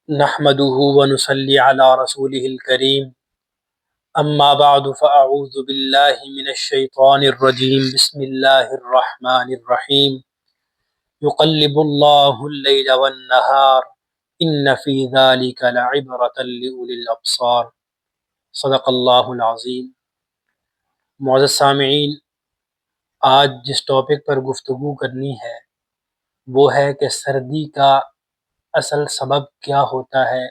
نحمده ونصلي على رسوله الكريم اما بعد فاعوذ بالله من الشيطان الرجيم بسم الله الرحمن الرحيم يقلب الله الليل والنهار ان في ذلك لعبرة لأولي الابصار صدق اللہ العظیم۔ معزز سامعین، آج جس ٹاپک پر گفتگو کرنی ہے وہ ہے کہ سردی کا اصل سبب کیا ہوتا ہے۔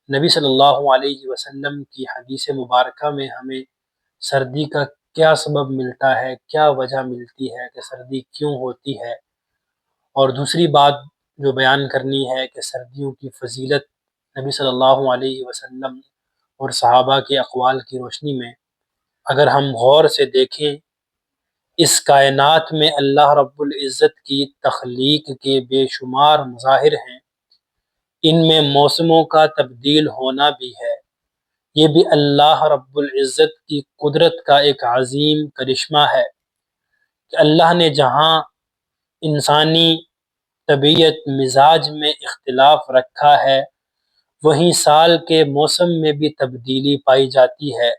نبی صلی اللہ علیہ وسلم کی حدیث مبارکہ میں ہمیں سردی کا کیا سبب ملتا ہے، کیا وجہ ملتی ہے کہ سردی کیوں ہوتی ہے، اور دوسری بات جو بیان کرنی ہے کہ سردیوں کی فضیلت نبی صلی اللہ علیہ وسلم اور صحابہ کے اقوال کی روشنی میں اگر ہم غور سے دیکھیں، اس کائنات میں اللہ رب العزت کی تخلیق کے بے شمار مظاہر ہیں۔ ان میں موسموں کا تبدیل ہونا بھی ہے، یہ بھی اللہ رب العزت کی قدرت کا ایک عظیم کرشمہ ہے کہ اللہ نے جہاں انسانی طبیعت مزاج میں اختلاف رکھا ہے وہیں سال کے موسم میں بھی تبدیلی پائی جاتی ہے۔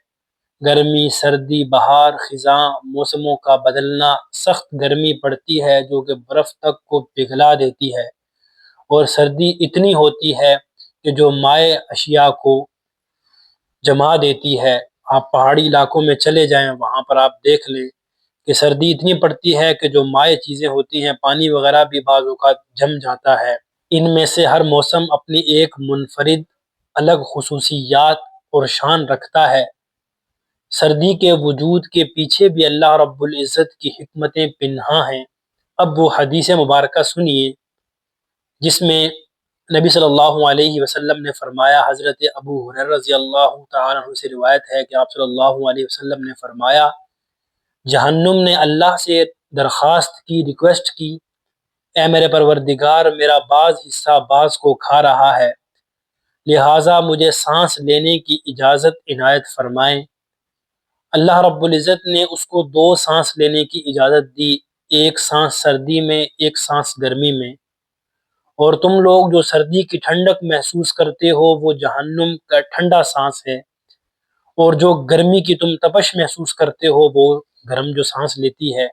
گرمی، سردی، بہار، خزاں، موسموں کا بدلنا، سخت گرمی پڑتی ہے جو کہ برف تک کو پگھلا دیتی ہے، اور سردی اتنی ہوتی ہے کہ جو مائع اشیاء کو جما دیتی ہے۔ آپ پہاڑی علاقوں میں چلے جائیں، وہاں پر آپ دیکھ لیں کہ سردی اتنی پڑتی ہے کہ جو مائع چیزیں ہوتی ہیں، پانی وغیرہ بھی بعض اوقات جم جاتا ہے۔ ان میں سے ہر موسم اپنی ایک منفرد الگ خصوصیات اور شان رکھتا ہے۔ سردی کے وجود کے پیچھے بھی اللہ رب العزت کی حکمتیں پنہاں ہیں۔ اب وہ حدیث مبارکہ سنیے جس میں نبی صلی اللہ علیہ وسلم نے فرمایا، حضرت ابو ہریرہ رضی اللہ تعالیٰ عنہ سے روایت ہے کہ آپ صلی اللہ علیہ وسلم نے فرمایا، جہنم نے اللہ سے درخواست کی، ریکویسٹ کی، اے میرے پروردگار، میرا بعض حصہ بعض کو کھا رہا ہے، لہٰذا مجھے سانس لینے کی اجازت عنایت فرمائیں۔ اللہ رب العزت نے اس کو دو سانس لینے کی اجازت دی، ایک سانس سردی میں، ایک سانس گرمی میں، اور تم لوگ جو سردی کی ٹھنڈک محسوس کرتے ہو وہ جہنم کا ٹھنڈا سانس ہے، اور جو گرمی کی تم تپش محسوس کرتے ہو وہ گرم جو سانس لیتی ہے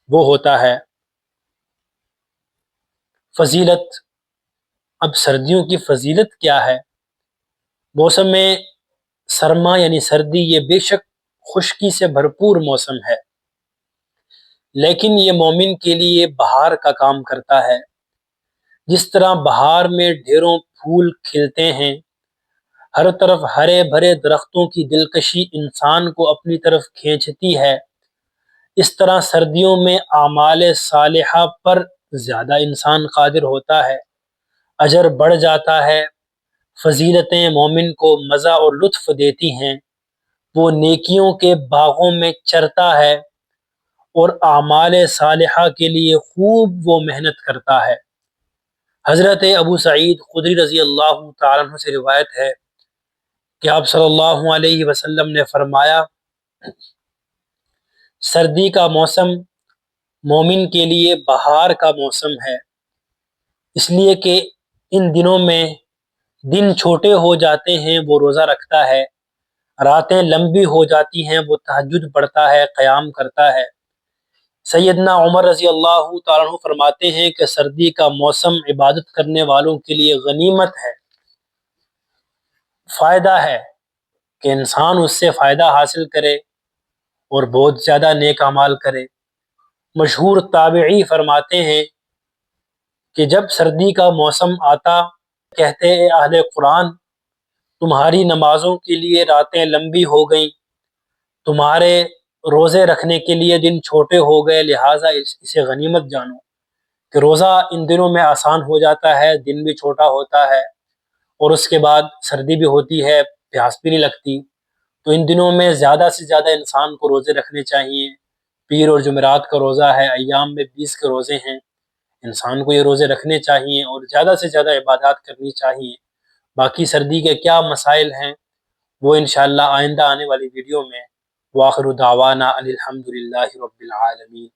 وہ ہوتا ہے۔ فضیلت، اب سردیوں کی فضیلت کیا ہے؟ موسم سرما یعنی سردی یہ بے شک خشکی سے بھرپور موسم ہے، لیکن یہ مومن کے لیے بہار کا کام کرتا ہے۔ جس طرح بہار میں ڈھیروں پھول کھلتے ہیں، ہر طرف ہرے بھرے درختوں کی دلکشی انسان کو اپنی طرف کھینچتی ہے، اس طرح سردیوں میں اعمال صالحہ پر زیادہ انسان قادر ہوتا ہے، اجر بڑھ جاتا ہے، فضیلتیں مومن کو مزہ اور لطف دیتی ہیں، وہ نیکیوں کے باغوں میں چرتا ہے اور اعمال صالحہ کے لیے خوب وہ محنت کرتا ہے۔ حضرت ابو سعید خدری رضی اللہ تعالیٰ عنہ سے روایت ہے کہ آپ صلی اللہ علیہ وسلم نے فرمایا، سردی کا موسم مومن کے لیے بہار کا موسم ہے، اس لیے کہ ان دنوں میں دن چھوٹے ہو جاتے ہیں، وہ روزہ رکھتا ہے، راتیں لمبی ہو جاتی ہیں، وہ تہجد پڑھتا ہے، قیام کرتا ہے۔ سیدنا عمر رضی اللہ تعالیٰ عنہ فرماتے ہیں کہ سردی کا موسم عبادت کرنے والوں کے لیے غنیمت ہے، فائدہ ہے کہ انسان اس سے فائدہ حاصل کرے اور بہت زیادہ نیک اعمال کرے۔ مشہور تابعی فرماتے ہیں کہ جب سردی کا موسم آتا کہتے اے اہل قرآن، تمہاری نمازوں کے لیے راتیں لمبی ہو گئیں، تمہارے روزے رکھنے کے لیے دن چھوٹے ہو گئے، لہٰذا اسے غنیمت جانو کہ روزہ ان دنوں میں آسان ہو جاتا ہے، دن بھی چھوٹا ہوتا ہے، اور اس کے بعد سردی بھی ہوتی ہے، پیاس بھی نہیں لگتی، تو ان دنوں میں زیادہ سے زیادہ انسان کو روزے رکھنے چاہیے۔ پیر اور جمعرات کا روزہ ہے، ایام میں 20 کے روزے ہیں، انسان کو یہ روزے رکھنے چاہیے اور زیادہ سے زیادہ عبادات کرنی چاہیے۔ باقی سردی کے کیا مسائل ہیں وہ انشاءاللہ آئندہ آنے والی ویڈیو میں۔ وآخر دعوانا ان الحمد للہ رب العالمین۔